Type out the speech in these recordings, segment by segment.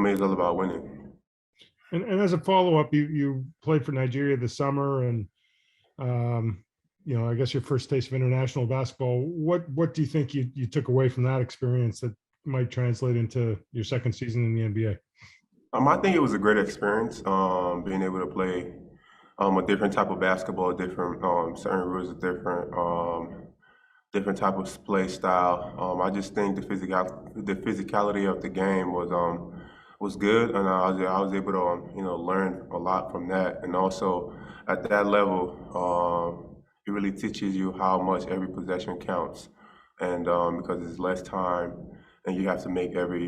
me, it's all about winning. And as a follow-up, you played for Nigeria this summer, and I guess your first taste of international basketball. What do you think you took away from that experience that might translate into your second season in the NBA? I think it was a great experience, being able to play a different type of basketball, different certain rules are different, different type of play style. I just think the physicality of the game was good, and I was able to learn a lot from that, and also at that level, it really teaches you how much every possession counts, and because it's less time, and you have to make every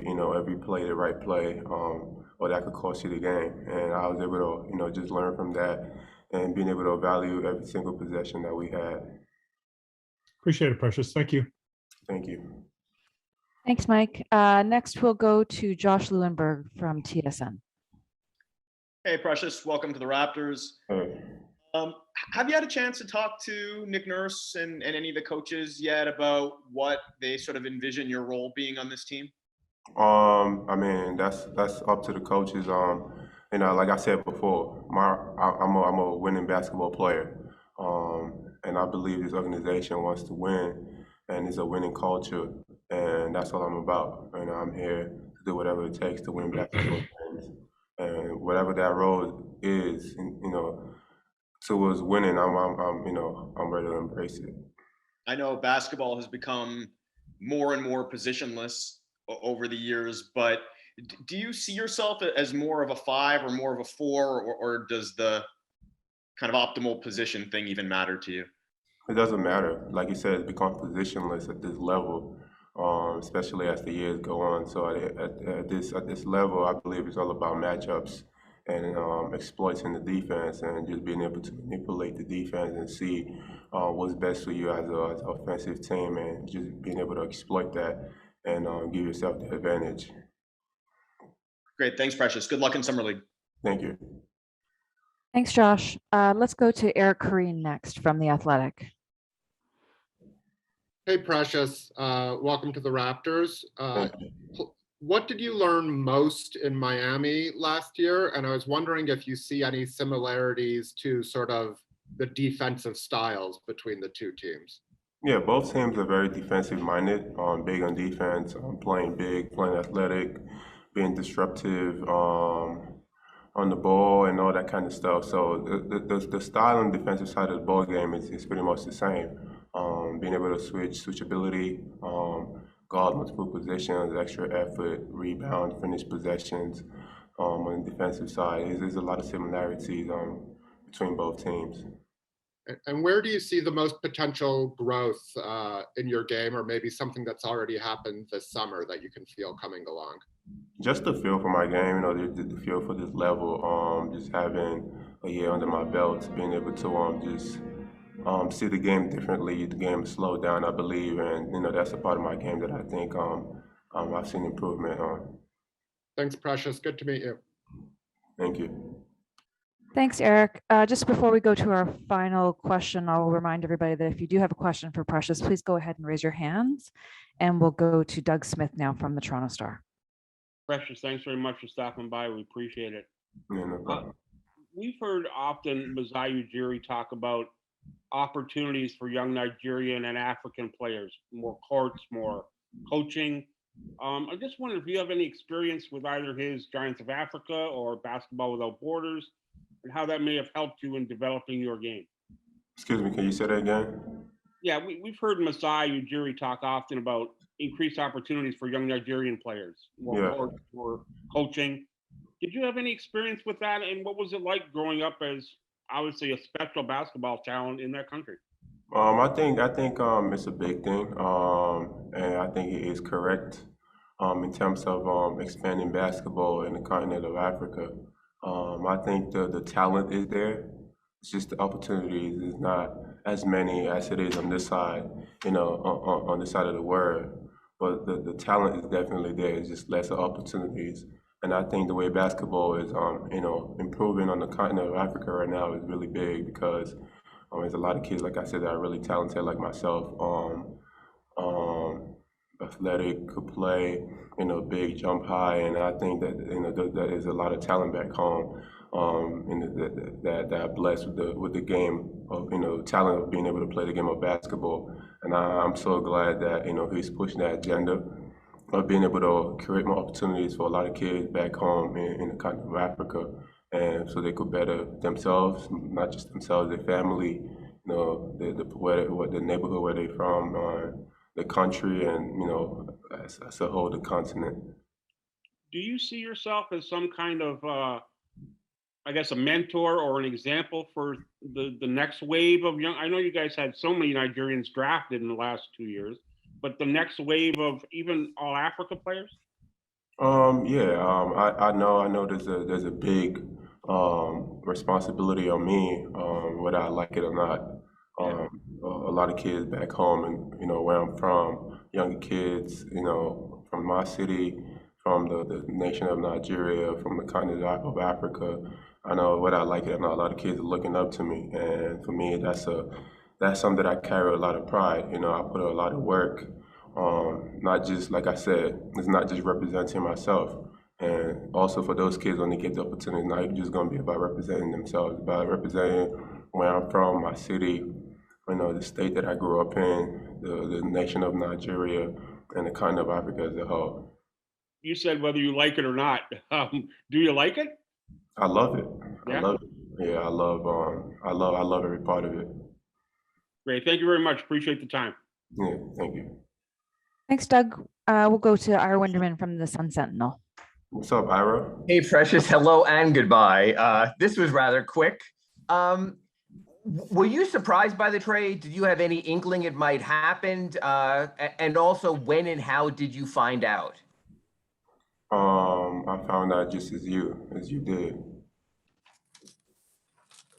play the right play, or that could cost you the game. And I was able to just learn from that, and being able to value every single possession that we had. Appreciate it, Precious. Thank you. Thank you. Thanks, Mike. Next, we'll go to Josh Lewinberg from TSN. Hey, Precious. Welcome to the Raptors. Hey. Have you had a chance to talk to Nick Nurse and any of the coaches yet about what they sort of envision your role being on this team? I mean, that's up to the coaches. Like I said before, I'm a winning basketball player, and I believe this organization wants to win, and it's a winning culture, and that's all I'm about. And I'm here to do whatever it takes to win basketball games, and whatever that role is, towards winning, I'm ready to embrace it. I know basketball has become more and more positionless over the years, but do you see yourself as more of a 5 or more of a 4, or does the kind of optimal position thing even matter to you? It doesn't matter. Like you said, it's become positionless at this level, especially as the years go on. So at this level, I believe it's all about matchups and exploiting the defense, and just being able to manipulate the defense and see what's best for you as an offensive team, and just being able to exploit that and give yourself the advantage. Great. Thanks, Precious. Good luck in Summer League. Thank you. Thanks, Josh. Let's go to Eric Koreen next from The Athletic. Hey, Precious. Welcome to the Raptors. What did you learn most in Miami last year? And I was wondering if you see any similarities to sort of the defensive styles between the two teams. Yeah, both teams are very defensive minded, big on defense, playing big, playing athletic, being disruptive on the ball and all that kind of stuff. So the style and defensive side of the ball game is pretty much the same. Being able to switchability, guard multiple positions, extra effort, rebound, finish possessions. On the defensive side, there's a lot of similarities between both teams. And where do you see the most potential growth in your game, or maybe something that's already happened this summer that you can feel coming along? Just the feel for my game, the feel for this level, just having a year under my belt, being able to just see the game differently, the game slowed down, I believe, and that's a part of my game that I think I've seen improvement on. Thanks, Precious. Good to meet you. Thank you. Thanks, Eric. Just before we go to our final question, I'll remind everybody that if you do have a question for Precious, please go ahead and raise your hands. And we'll go to Doug Smith now from the Toronto Star. Precious, thanks very much for stopping by. We appreciate it. Yeah, no problem. We've heard often Masai Ujiri talk about opportunities for young Nigerian and African players, more courts, more coaching. I just wonder if you have any experience with either his Giants of Africa or Basketball Without Borders, and how that may have helped you in developing your game. Excuse me, can you say that again? Yeah, we've heard Masai Ujiri talk often about increased opportunities for young Nigerian players, more courts, more coaching. Did you have any experience with that, and what was it like growing up as obviously a special basketball talent in that country? I think it's a big thing, and I think it is correct in terms of expanding basketball in the continent of Africa. I think the talent is there. It's just the opportunities is not as many as it is on this side, on this side of the world. But the talent is definitely there. It's just less opportunities. And I think the way basketball is, improving on the continent of Africa right now is really big, because there's a lot of kids, like I said, that are really talented, like myself. athletic, could play, big, jump high, and I think that that is a lot of talent back home, and that are blessed with the game of talent of being able to play the game of basketball, and I'm so glad that he's pushing that agenda of being able to create more opportunities for a lot of kids back home in the continent of Africa, and so they could better themselves, not just themselves, their family, the neighborhood where they're from, the country, and as a whole, the continent. Do you see yourself as some kind of, I guess, a mentor or an example for the next wave of young? I know you guys had so many Nigerians drafted in the last 2 years, but the next wave of even all Africa players? Yeah, I know there's a big responsibility on me, whether I like it or not. A lot of kids back home, and where I'm from, younger kids, from my city, from the nation of Nigeria, from the continent of Africa. I know whether I like it or not, a lot of kids are looking up to me, and for me, that's something that I carry a lot of pride. I put a lot of work. Not just, like I said, it's not just representing myself. And also for those kids, when they get the opportunity, not just going to be about representing themselves, about representing where I'm from, my city, the state that I grew up in, the nation of Nigeria, and the continent of Africa as a whole. You said whether you like it or not. Do you like it? I love it. Yeah? I love it. Yeah, I love every part of it. Great. Thank you very much. Appreciate the time. Yeah, thank you. Thanks, Doug. We'll go to Ira Winderman from the Sun Sentinel. What's up, Ira? Hey, Precious. Hello and goodbye. This was rather quick. Were you surprised by the trade? Did you have any inkling it might happen? And also, when and how did you find out? I found out just as you did.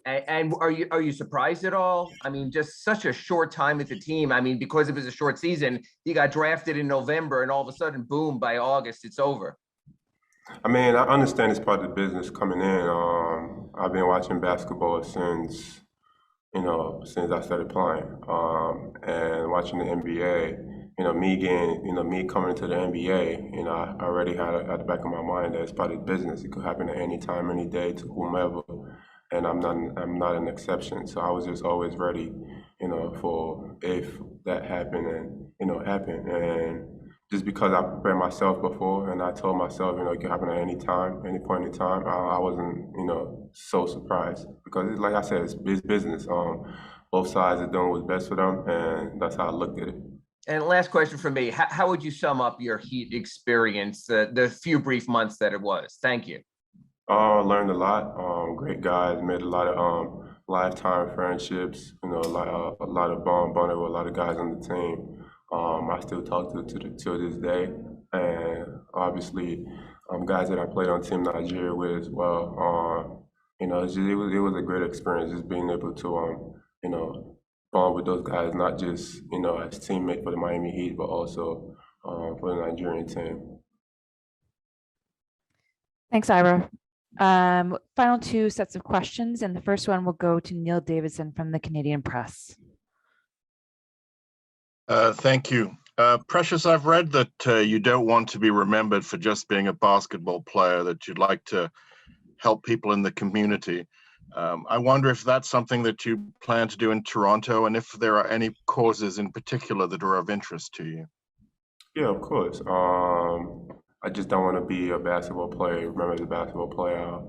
And are you surprised at all? I mean, just such a short time with the team. I mean, because it was a short season, he got drafted in November, and all of a sudden, boom! By August, it's over. I mean, I understand it's part of the business coming in. I've been watching basketball since I started playing, and watching the NBA. Me coming into the NBA, I already had it at the back of my mind that it's part of the business. It could happen at any time, any day, to whomever. And I'm not an exception. So I was just always ready, for if that happened, and happened. And just because I prepared myself before, and I told myself, it could happen at any time, any point in time, I wasn't, so surprised, because like I said, it's business. Both sides are doing what's best for them, and that's how I looked at it. And last question for me: how would you sum up your Heat experience, the few brief months that it was? Thank you. Learned a lot. Great guys, made a lot of lifetime friendships. A lot of bonding with a lot of guys on the team. I still talk to this day, and obviously, guys that I played on Team Nigeria with as well. It was a great experience, just being able to bond with those guys, not just as teammates for the Miami Heat, but also for the Nigerian team. Thanks, Ira. Final two sets of questions, and the first one will go to Neil Davidson from the Canadian Press. Thank you. Precious, I've read that you don't want to be remembered for just being a basketball player, that you'd like to help people in the community. I wonder if that's something that you plan to do in Toronto, and if there are any causes in particular that are of interest to you. Yeah, of course. I just don't want to be a basketball player, remember as a basketball player.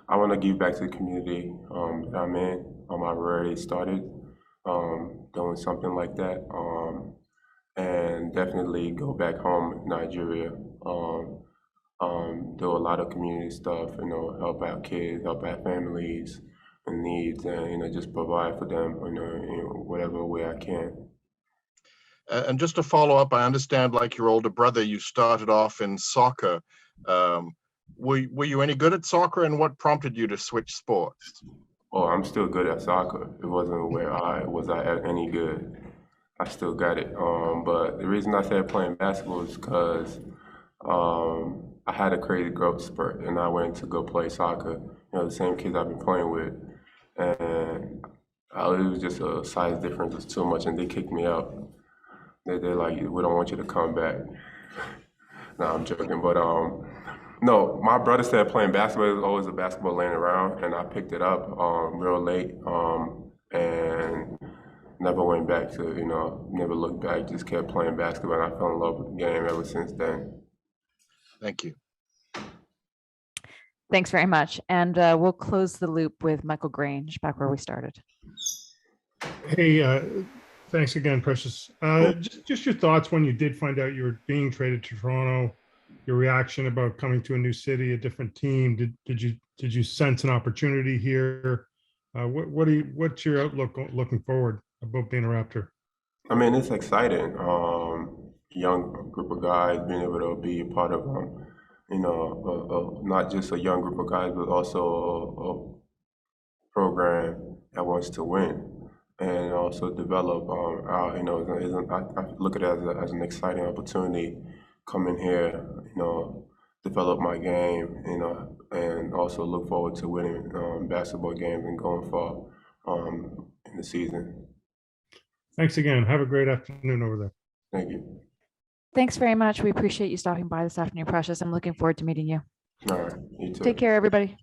I want to give back to the community that I'm in. I've already started doing something like that, and definitely go back home in Nigeria, do a lot of community stuff, help out kids, help out families in needs, and just provide for them, in whatever way I can. And just to follow up, I understand, like your older brother, you started off in soccer. Were you any good at soccer, and what prompted you to switch sports? Oh, I'm still good at soccer. It wasn't where I any good. I still got it. But the reason I started playing basketball is because I had a crazy growth spurt, and I went to go play soccer. The same kids I've been playing with, and it was just a size difference was too much, and they kicked me out. They're like, we don't want you to come back. No, I'm joking, but no, my brother said playing basketball is always a basketball laying around, and I picked it up real late and never went back to, never looked back, just kept playing basketball, and I fell in love with the game ever since then. Thank you. Thanks very much. And we'll close the loop with Michael Grange, back where we started. Hey, thanks again, Precious. Just your thoughts when you did find out you were being traded to Toronto, your reaction about coming to a new city, a different team. Did you sense an opportunity here? What's your outlook looking forward about being a Raptor? I mean, it's exciting. Young group of guys being able to be a part of, not just a young group of guys, but also a program that wants to win and also develop. I look at it as an exciting opportunity coming here, develop my game, and also look forward to winning basketball games and going far in the season. Thanks again. Have a great afternoon over there. Thank you. Thanks very much. We appreciate you stopping by this afternoon, Precious. I'm looking forward to meeting you. All right, you too. Take care, everybody.